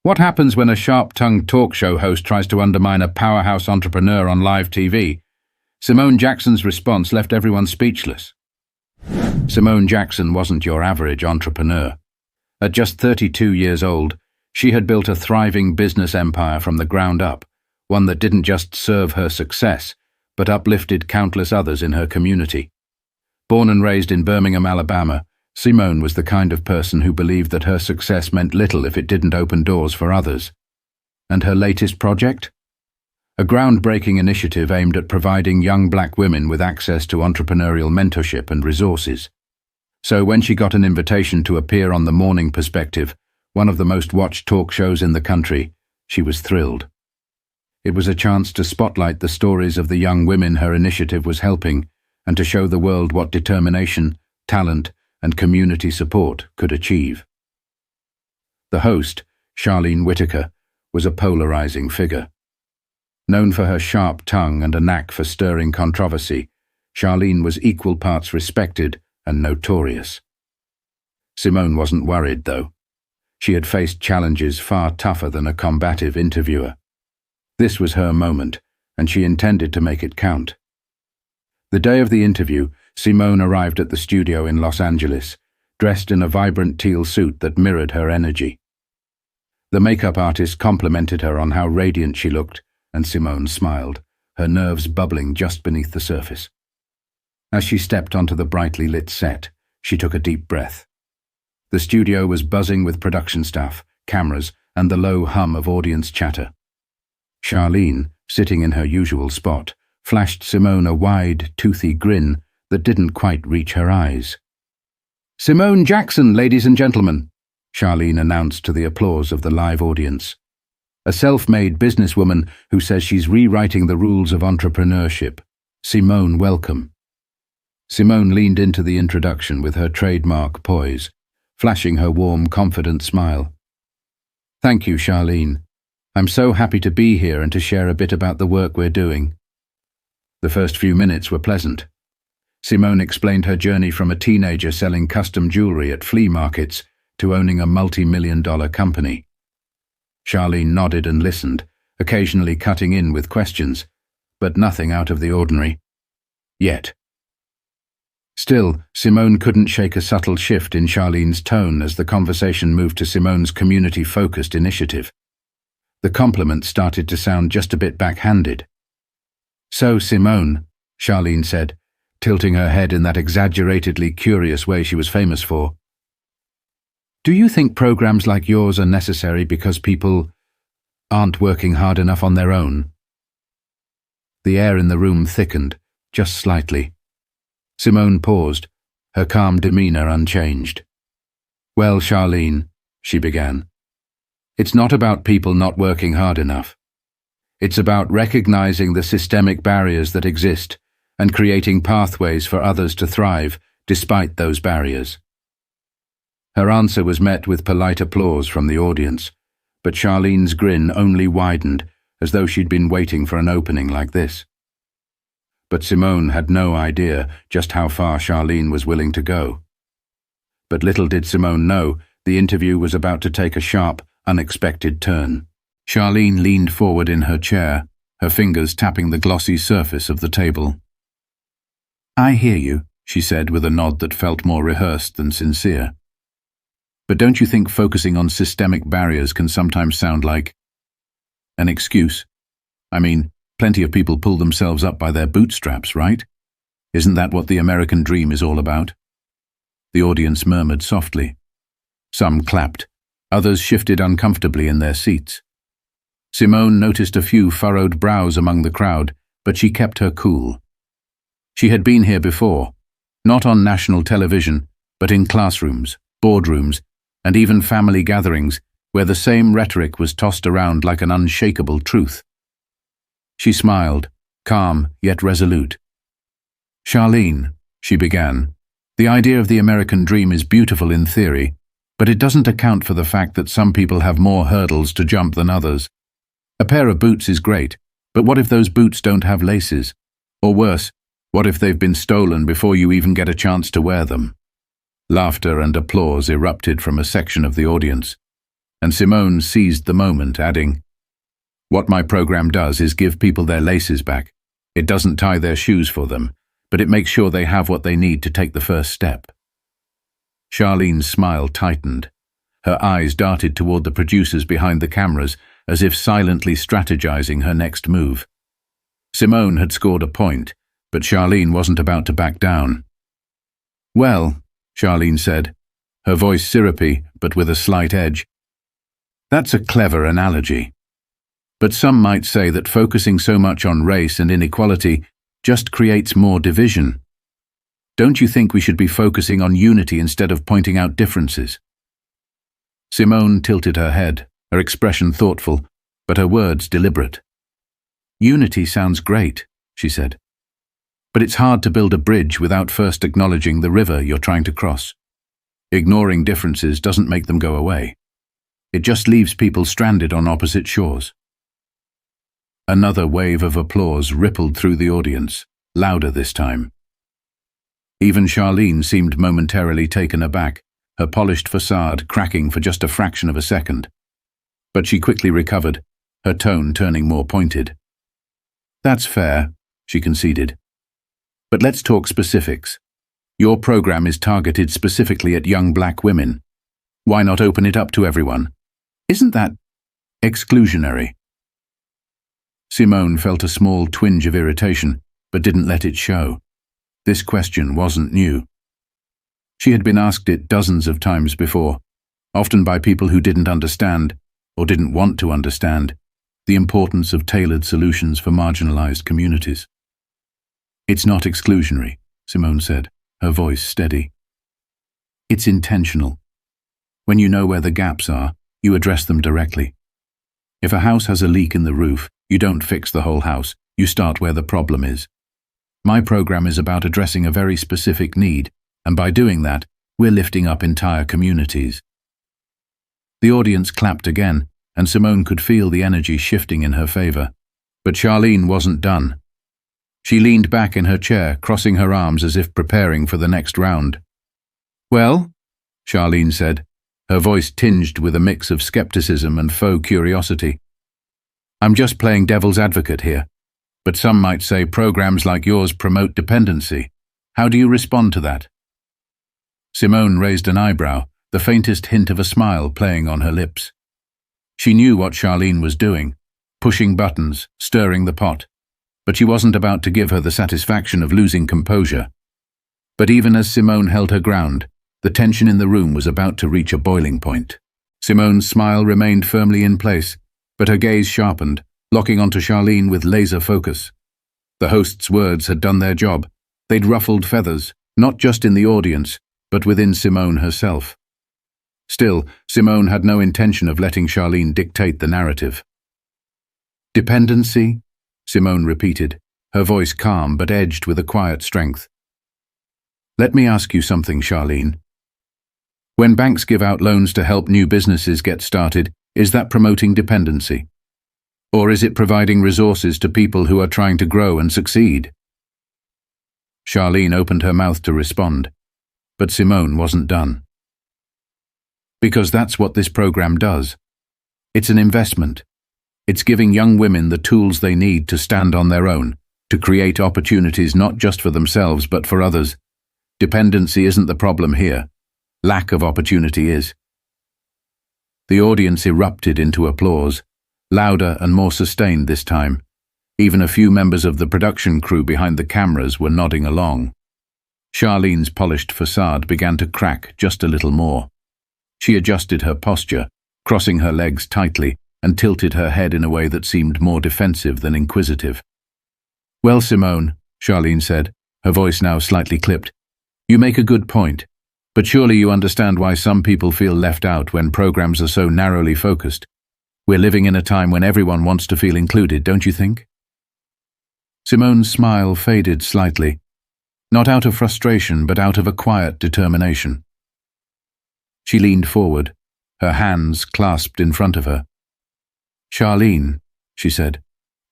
What happens when a sharp-tongued talk show host tries to undermine a powerhouse entrepreneur on live TV? Simone Jackson's response left everyone speechless. Simone Jackson wasn't your average entrepreneur. At just 32 years old, she had built a thriving business empire from the ground up, one that didn't just serve her success, but uplifted countless others in her community. Born and raised in Birmingham, Alabama, Simone was the kind of person who believed that her success meant little if it didn't open doors for others. And her latest project? A groundbreaking initiative aimed at providing young black women with access to entrepreneurial mentorship and resources. So when she got an invitation to appear on The Morning Perspective, one of the most watched talk shows in the country, she was thrilled. It was a chance to spotlight the stories of the young women her initiative was helping, and to show the world what determination, talent, and community support could achieve. The host, Charlene Whitaker, was a polarizing figure. Known for her sharp tongue and a knack for stirring controversy, Charlene was equal parts respected and notorious. Simone wasn't worried, though. She had faced challenges far tougher than a combative interviewer. This was her moment, and she intended to make it count. The day of the interview, Simone arrived at the studio in Los Angeles, dressed in a vibrant teal suit that mirrored her energy. The makeup artist complimented her on how radiant she looked, and Simone smiled, her nerves bubbling just beneath the surface. As she stepped onto the brightly lit set, she took a deep breath. The studio was buzzing with production staff, cameras, and the low hum of audience chatter. Charlene, sitting in her usual spot, flashed Simone a wide, toothy grin that didn't quite reach her eyes. "Simone Jackson, ladies and gentlemen," Charlene announced to the applause of the live audience. A self-made businesswoman who says she's rewriting the rules of entrepreneurship. Simone, welcome. Simone leaned into the introduction with her trademark poise, flashing her warm, confident smile. "Thank you, Charlene. I'm so happy to be here and to share a bit about the work we're doing." The first few minutes were pleasant. Simone explained her journey from a teenager selling custom jewelry at flea markets to owning a multi-million-dollar company. Charlene nodded and listened, occasionally cutting in with questions, but nothing out of the ordinary. Yet. Still, Simone couldn't shake a subtle shift in Charlene's tone as the conversation moved to Simone's community-focused initiative. The compliments started to sound just a bit backhanded. "So, Simone," Charlene said, tilting her head in that exaggeratedly curious way she was famous for, "do you think programs like yours are necessary because people aren't working hard enough on their own?" The air in the room thickened, just slightly. Simone paused, her calm demeanor unchanged. "Well, Charlene," she began, "it's not about people not working hard enough. It's about recognizing the systemic barriers that exist and creating pathways for others to thrive despite those barriers." Her answer was met with polite applause from the audience, but Charlene's grin only widened, as though she'd been waiting for an opening like this. But Simone had no idea just how far Charlene was willing to go. But little did Simone know, the interview was about to take a sharp, unexpected turn. Charlene leaned forward in her chair, her fingers tapping the glossy surface of the table. "I hear you," she said with a nod that felt more rehearsed than sincere. "But don't you think focusing on systemic barriers can sometimes sound like an excuse? I mean, plenty of people pull themselves up by their bootstraps, right? Isn't that what the American dream is all about?" The audience murmured softly. Some clapped. Others shifted uncomfortably in their seats. Simone noticed a few furrowed brows among the crowd, but she kept her cool. She had been here before, not on national television, but in classrooms, boardrooms, and even family gatherings, where the same rhetoric was tossed around like an unshakable truth. She smiled, calm yet resolute. "Charlene," she began, "the idea of the American dream is beautiful in theory, but it doesn't account for the fact that some people have more hurdles to jump than others. A pair of boots is great, but what if those boots don't have laces? Or worse, what if they've been stolen before you even get a chance to wear them?" Laughter and applause erupted from a section of the audience. and Simone seized the moment, adding, "What my program does is give people their laces back. It doesn't tie their shoes for them, but it makes sure they have what they need to take the first step." Charlene's smile tightened. Her eyes darted toward the producers behind the cameras, as if silently strategizing her next move. Simone had scored a point, but Charlene wasn't about to back down. "Well," Charlene said, her voice syrupy but with a slight edge, "that's a clever analogy. But some might say that focusing so much on race and inequality just creates more division. Don't you think we should be focusing on unity instead of pointing out differences?" Simone tilted her head, her expression thoughtful, but her words deliberate. "Unity sounds great," she said. "But it's hard to build a bridge without first acknowledging the river you're trying to cross. Ignoring differences doesn't make them go away. It just leaves people stranded on opposite shores." Another wave of applause rippled through the audience, louder this time. Even Charlene seemed momentarily taken aback, her polished facade cracking for just a fraction of a second. But she quickly recovered, her tone turning more pointed. "That's fair," she conceded. "But let's talk specifics. Your program is targeted specifically at young black women. Why not open it up to everyone? Isn't that exclusionary?" Simone felt a small twinge of irritation, but didn't let it show. This question wasn't new. She had been asked it dozens of times before, often by people who didn't understand, or didn't want to understand, the importance of tailored solutions for marginalized communities. "It's not exclusionary," Simone said, her voice steady. "It's intentional. When you know where the gaps are, you address them directly. If a house has a leak in the roof, you don't fix the whole house, you start where the problem is. My program is about addressing a very specific need, and by doing that, we're lifting up entire communities." The audience clapped again, and Simone could feel the energy shifting in her favor. But Charlene wasn't done. She leaned back in her chair, crossing her arms as if preparing for the next round. "Well," Charlene said, her voice tinged with a mix of skepticism and faux curiosity, "I'm just playing devil's advocate here, but some might say programs like yours promote dependency. How do you respond to that?" Simone raised an eyebrow, the faintest hint of a smile playing on her lips. She knew what Charlene was doing, pushing buttons, stirring the pot, but she wasn't about to give her the satisfaction of losing composure. But even as Simone held her ground, the tension in the room was about to reach a boiling point. Simone's smile remained firmly in place, but her gaze sharpened, locking onto Charlene with laser focus. The host's words had done their job. They'd ruffled feathers, not just in the audience, but within Simone herself. Still, Simone had no intention of letting Charlene dictate the narrative. "Dependency?" Simone repeated, her voice calm but edged with a quiet strength. "Let me ask you something, Charlene. When banks give out loans to help new businesses get started, is that promoting dependency? Or is it providing resources to people who are trying to grow and succeed?" Charlene opened her mouth to respond, but Simone wasn't done. "Because that's what this program does. It's an investment. It's giving young women the tools they need to stand on their own, to create opportunities not just for themselves but for others. Dependency isn't the problem here. Lack of opportunity is." The audience erupted into applause, louder and more sustained this time. Even a few members of the production crew behind the cameras were nodding along. Charlene's polished facade began to crack just a little more. She adjusted her posture, crossing her legs tightly, and tilted her head in a way that seemed more defensive than inquisitive. "Well, Simone," Charlene said, her voice now slightly clipped, "you make a good point, but surely you understand why some people feel left out when programs are so narrowly focused. We're living in a time when everyone wants to feel included, don't you think?" Simone's smile faded slightly, not out of frustration but out of a quiet determination. She leaned forward, her hands clasped in front of her. "Charlene," she said,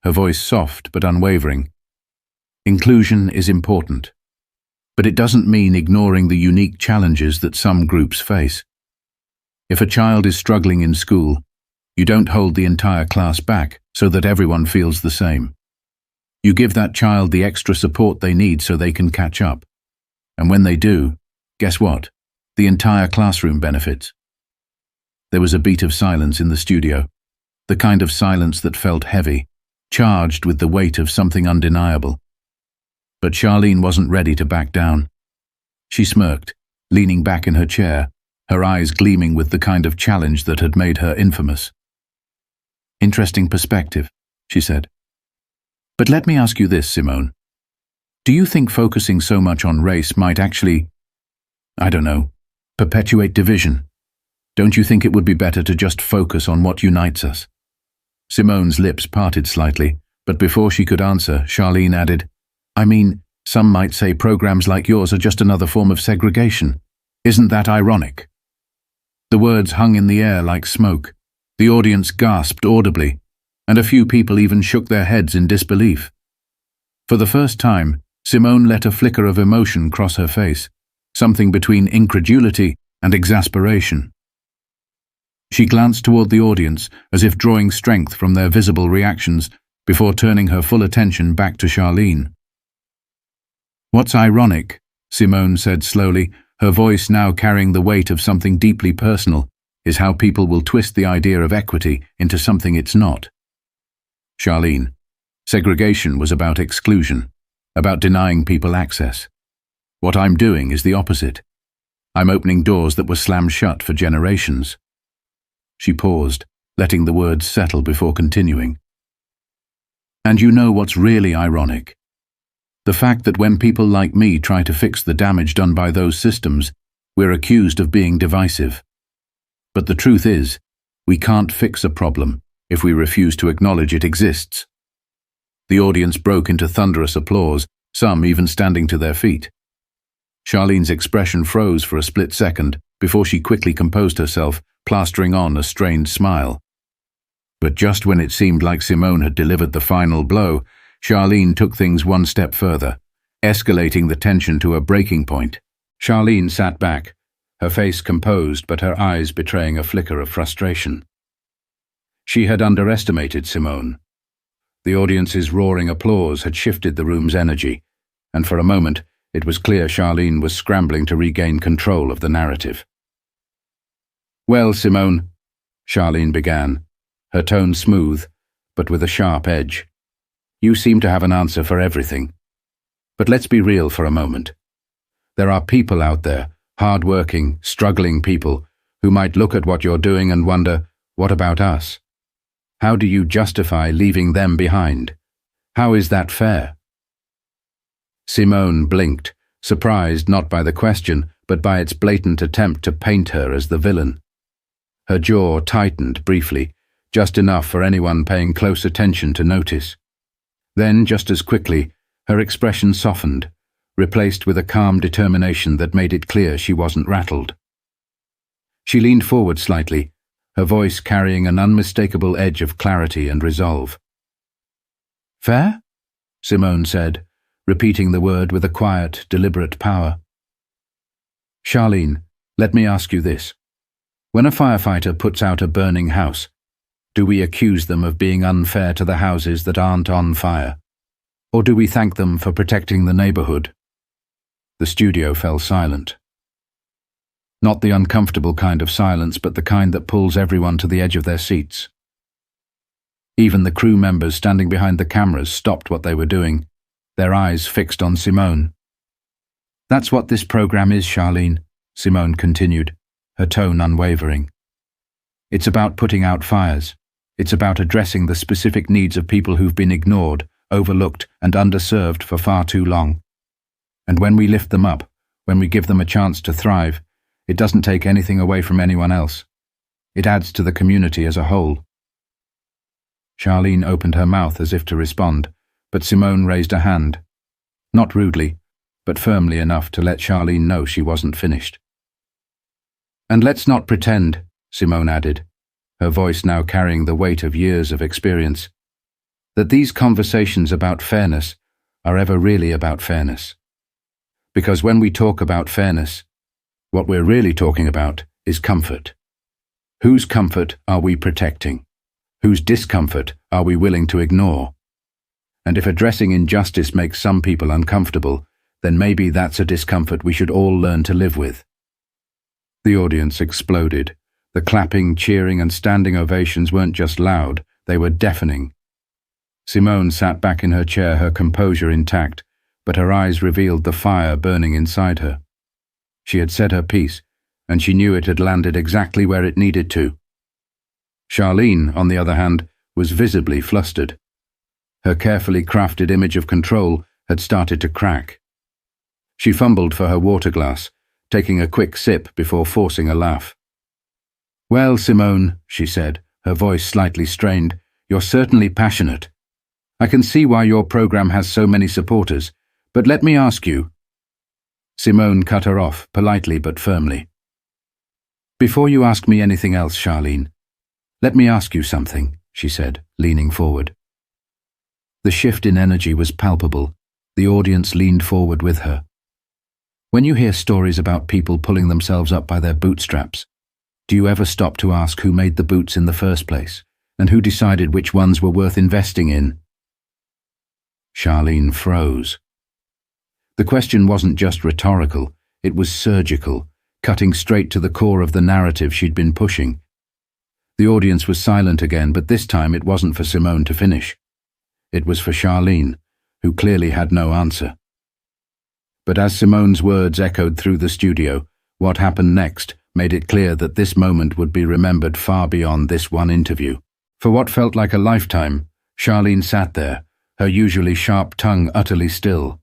her voice soft but unwavering, "inclusion is important, but it doesn't mean ignoring the unique challenges that some groups face. If a child is struggling in school, you don't hold the entire class back so that everyone feels the same. You give that child the extra support they need so they can catch up. And when they do, guess what? The entire classroom benefits. There was a beat of silence in the studio, the kind of silence that felt heavy, charged with the weight of something undeniable. But Charlene wasn't ready to back down. She smirked, leaning back in her chair, her eyes gleaming with the kind of challenge that had made her infamous. "Interesting perspective," she said. "But let me ask you this, Simone. Do you think focusing so much on race might actually, I don't know, perpetuate division? Don't you think it would be better to just focus on what unites us?" Simone's lips parted slightly, but before she could answer, Charlene added, "I mean, some might say programs like yours are just another form of segregation. Isn't that ironic?" The words hung in the air like smoke. The audience gasped audibly, and a few people even shook their heads in disbelief. For the first time, Simone let a flicker of emotion cross her face, something between incredulity and exasperation. She glanced toward the audience as if drawing strength from their visible reactions before turning her full attention back to Charlene. "What's ironic," Simone said slowly, her voice now carrying the weight of something deeply personal, "is how people will twist the idea of equity into something it's not." Charlene, segregation was about exclusion, about denying people access. What I'm doing is the opposite. I'm opening doors that were slammed shut for generations. She paused, letting the words settle before continuing. "And you know what's really ironic? The fact that when people like me try to fix the damage done by those systems, we're accused of being divisive. But the truth is, we can't fix a problem if we refuse to acknowledge it exists." The audience broke into thunderous applause, some even standing to their feet. Charlene's expression froze for a split second before she quickly composed herself, plastering on a strained smile. But just when it seemed like Simone had delivered the final blow, Charlene took things one step further, escalating the tension to a breaking point. Charlene sat back, her face composed but her eyes betraying a flicker of frustration. She had underestimated Simone. The audience's roaring applause had shifted the room's energy, and for a moment it was clear Charlene was scrambling to regain control of the narrative. "Well, Simone," Charlene began, her tone smooth, but with a sharp edge, "you seem to have an answer for everything. But let's be real for a moment. There are people out there, hard-working, struggling people, who might look at what you're doing and wonder, what about us? How do you justify leaving them behind? How is that fair?" Simone blinked, surprised not by the question, but by its blatant attempt to paint her as the villain. Her jaw tightened briefly, just enough for anyone paying close attention to notice. Then, just as quickly, her expression softened, replaced with a calm determination that made it clear she wasn't rattled. She leaned forward slightly, her voice carrying an unmistakable edge of clarity and resolve. "Fair?" Simone said, repeating the word with a quiet, deliberate power. "Charlene, let me ask you this. When a firefighter puts out a burning house, do we accuse them of being unfair to the houses that aren't on fire? Or do we thank them for protecting the neighborhood?" The studio fell silent. Not the uncomfortable kind of silence, but the kind that pulls everyone to the edge of their seats. Even the crew members standing behind the cameras stopped what they were doing, their eyes fixed on Simone. "That's what this program is, Charlene," Simone continued, her tone unwavering. "It's about putting out fires. It's about addressing the specific needs of people who've been ignored, overlooked, and underserved for far too long. And when we lift them up, when we give them a chance to thrive, it doesn't take anything away from anyone else. It adds to the community as a whole." Charlene opened her mouth as if to respond, but Simone raised a hand. Not rudely, but firmly enough to let Charlene know she wasn't finished. "And let's not pretend," Simone added, her voice now carrying the weight of years of experience, "that these conversations about fairness are ever really about fairness. Because when we talk about fairness, what we're really talking about is comfort. Whose comfort are we protecting? Whose discomfort are we willing to ignore? And if addressing injustice makes some people uncomfortable, then maybe that's a discomfort we should all learn to live with. The audience exploded. The clapping, cheering, and standing ovations weren't just loud, they were deafening. Simone sat back in her chair, her composure intact, but her eyes revealed the fire burning inside her. She had said her piece, and she knew it had landed exactly where it needed to. Charlene, on the other hand, was visibly flustered. Her carefully crafted image of control had started to crack. She fumbled for her water glass, taking a quick sip before forcing a laugh. "Well, Simone," she said, her voice slightly strained, "you're certainly passionate. I can see why your program has so many supporters, but let me ask you." Simone cut her off, politely but firmly. "Before you ask me anything else, Charlene, let me ask you something," she said, leaning forward. The shift in energy was palpable. The audience leaned forward with her. When you hear stories about people pulling themselves up by their bootstraps, do you ever stop to ask who made the boots in the first place, and who decided which ones were worth investing in? Charlene froze. The question wasn't just rhetorical, it was surgical, cutting straight to the core of the narrative she'd been pushing. The audience was silent again, but this time it wasn't for Simone to finish. It was for Charlene, who clearly had no answer. But as Simone's words echoed through the studio, what happened next made it clear that this moment would be remembered far beyond this one interview. For what felt like a lifetime, Charlene sat there, her usually sharp tongue utterly still.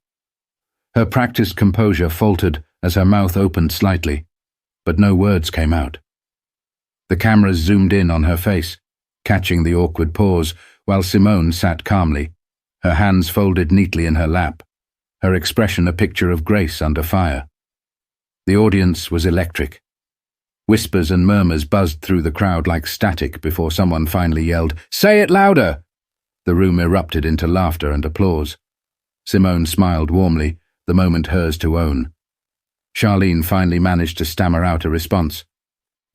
Her practiced composure faltered as her mouth opened slightly, but no words came out. The cameras zoomed in on her face, catching the awkward pause, while Simone sat calmly, her hands folded neatly in her lap, her expression a picture of grace under fire. The audience was electric. Whispers and murmurs buzzed through the crowd like static before someone finally yelled, "Say it louder!" The room erupted into laughter and applause. Simone smiled warmly, the moment hers to own. Charlene finally managed to stammer out a response.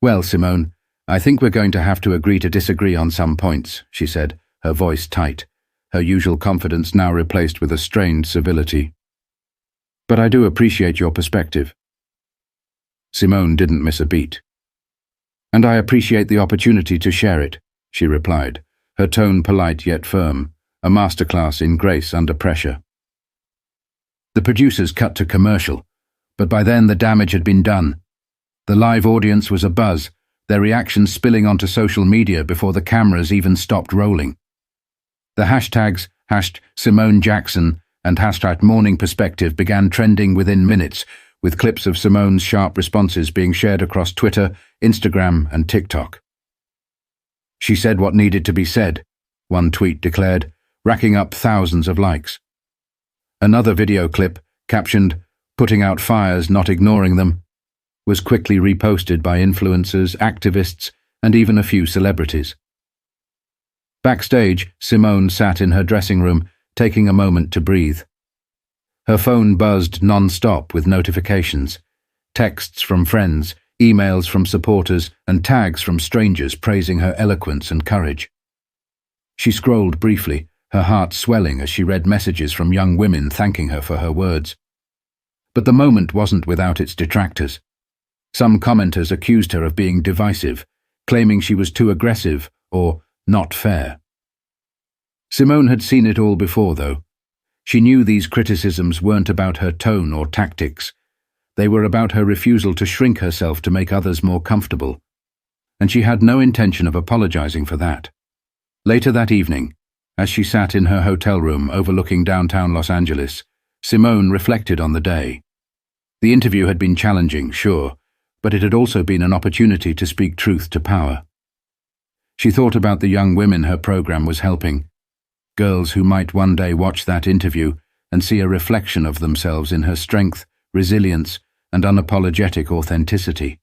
"Well, Simone, I think we're going to have to agree to disagree on some points," she said, her voice tight, her usual confidence now replaced with a strained civility. "But I do appreciate your perspective." Simone didn't miss a beat. "And I appreciate the opportunity to share it," she replied, her tone polite yet firm, a masterclass in grace under pressure. The producers cut to commercial, but by then the damage had been done. The live audience was abuzz, their reactions spilling onto social media before the cameras even stopped rolling. The hashtags #Simone Jackson and #MorningPerspective began trending within minutes, with clips of Simone's sharp responses being shared across Twitter, Instagram, and TikTok. "She said what needed to be said," one tweet declared, racking up thousands of likes. Another video clip, captioned, "Putting out fires, not ignoring them," was quickly reposted by influencers, activists, and even a few celebrities. Backstage, Simone sat in her dressing room, taking a moment to breathe. Her phone buzzed non-stop with notifications, texts from friends, emails from supporters, and tags from strangers praising her eloquence and courage. She scrolled briefly, her heart swelling as she read messages from young women thanking her for her words. But the moment wasn't without its detractors. Some commenters accused her of being divisive, claiming she was too aggressive or not fair. Simone had seen it all before, though. She knew these criticisms weren't about her tone or tactics. They were about her refusal to shrink herself to make others more comfortable. And she had no intention of apologizing for that. Later that evening, as she sat in her hotel room overlooking downtown Los Angeles, Simone reflected on the day. The interview had been challenging, sure, but it had also been an opportunity to speak truth to power. She thought about the young women her program was helping, girls who might one day watch that interview and see a reflection of themselves in her strength, resilience, and unapologetic authenticity.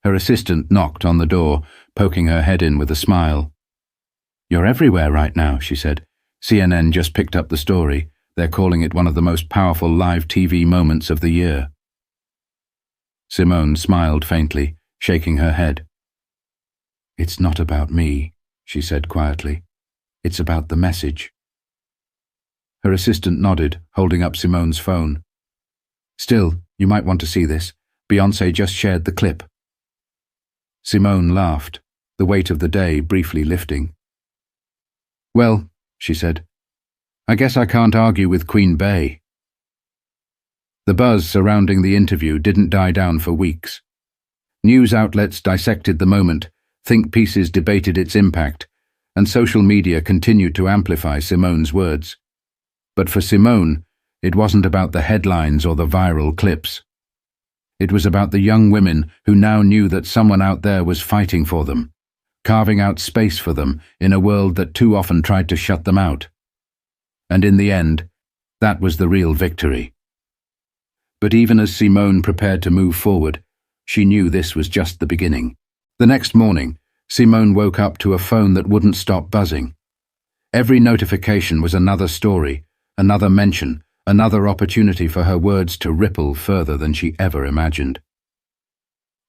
Her assistant knocked on the door, poking her head in with a smile. "You're everywhere right now," she said. "CNN just picked up the story. They're calling it one of the most powerful live TV moments of the year." Simone smiled faintly, shaking her head. "It's not about me," she said quietly. "It's about the message." Her assistant nodded, holding up Simone's phone. "Still, you might want to see this. Beyoncé just shared the clip." Simone laughed, the weight of the day briefly lifting. "Well," she said, "I guess I can't argue with Queen Bey." The buzz surrounding the interview didn't die down for weeks. News outlets dissected the moment, think pieces debated its impact, and social media continued to amplify Simone's words. But for Simone, it wasn't about the headlines or the viral clips. It was about the young women who now knew that someone out there was fighting for them, carving out space for them in a world that too often tried to shut them out. And in the end, that was the real victory. But even as Simone prepared to move forward, she knew this was just the beginning. The next morning, Simone woke up to a phone that wouldn't stop buzzing. Every notification was another story, another mention, another opportunity for her words to ripple further than she ever imagined.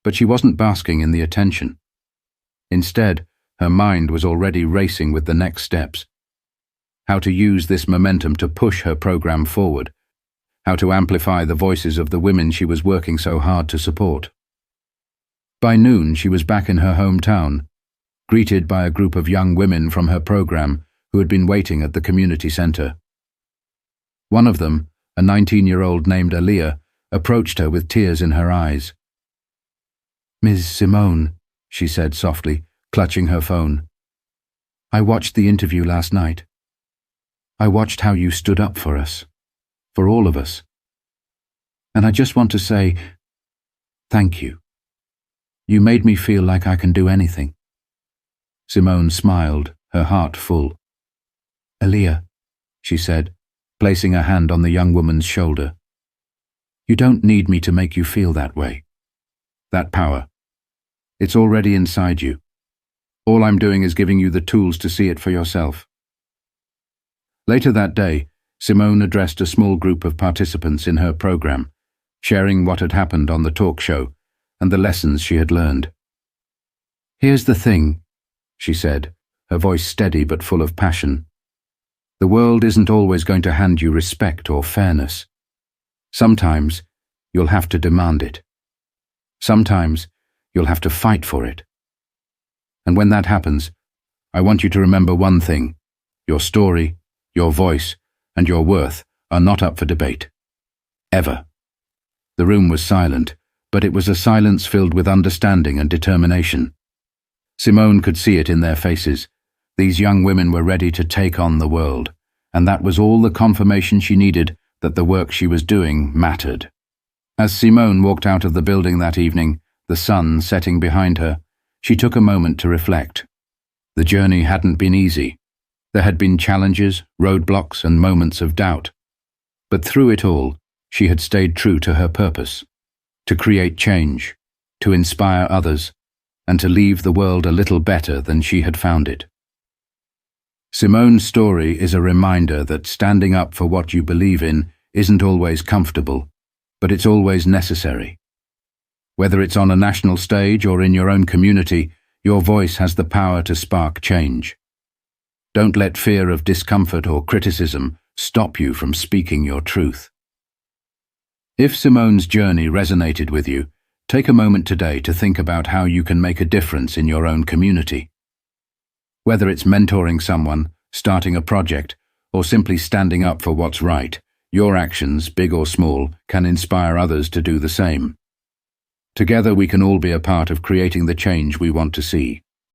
But she wasn't basking in the attention. Instead, her mind was already racing with the next steps. How to use this momentum to push her program forward. How to amplify the voices of the women she was working so hard to support. By noon, she was back in her hometown, greeted by a group of young women from her program who had been waiting at the community center. One of them, a 19-year-old named Aaliyah, approached her with tears in her eyes. "Ms. Simone," she said softly, clutching her phone. "I watched the interview last night. I watched how you stood up for us, for all of us. And I just want to say, thank you. You made me feel like I can do anything." Simone smiled, her heart full. "Aaliyah," she said, placing a hand on the young woman's shoulder. "You don't need me to make you feel that way. That power. It's already inside you. All I'm doing is giving you the tools to see it for yourself." Later that day, Simone addressed a small group of participants in her program, sharing what had happened on the talk show and the lessons she had learned. "Here's the thing," she said, her voice steady but full of passion. "The world isn't always going to hand you respect or fairness. Sometimes you'll have to demand it. Sometimes you'll have to fight for it. And when that happens, I want you to remember one thing. Your story, your voice, and your worth are not up for debate. Ever." The room was silent, but it was a silence filled with understanding and determination. Simone could see it in their faces. These young women were ready to take on the world, and that was all the confirmation she needed that the work she was doing mattered. As Simone walked out of the building that evening, the sun setting behind her, she took a moment to reflect. The journey hadn't been easy. There had been challenges, roadblocks, and moments of doubt. But through it all, she had stayed true to her purpose: to create change, to inspire others, and to leave the world a little better than she had found it. Simone's story is a reminder that standing up for what you believe in isn't always comfortable, but it's always necessary. Whether it's on a national stage or in your own community, your voice has the power to spark change. Don't let fear of discomfort or criticism stop you from speaking your truth. If Simone's journey resonated with you, take a moment today to think about how you can make a difference in your own community. Whether it's mentoring someone, starting a project, or simply standing up for what's right, your actions, big or small, can inspire others to do the same. Together we can all be a part of creating the change we want to see.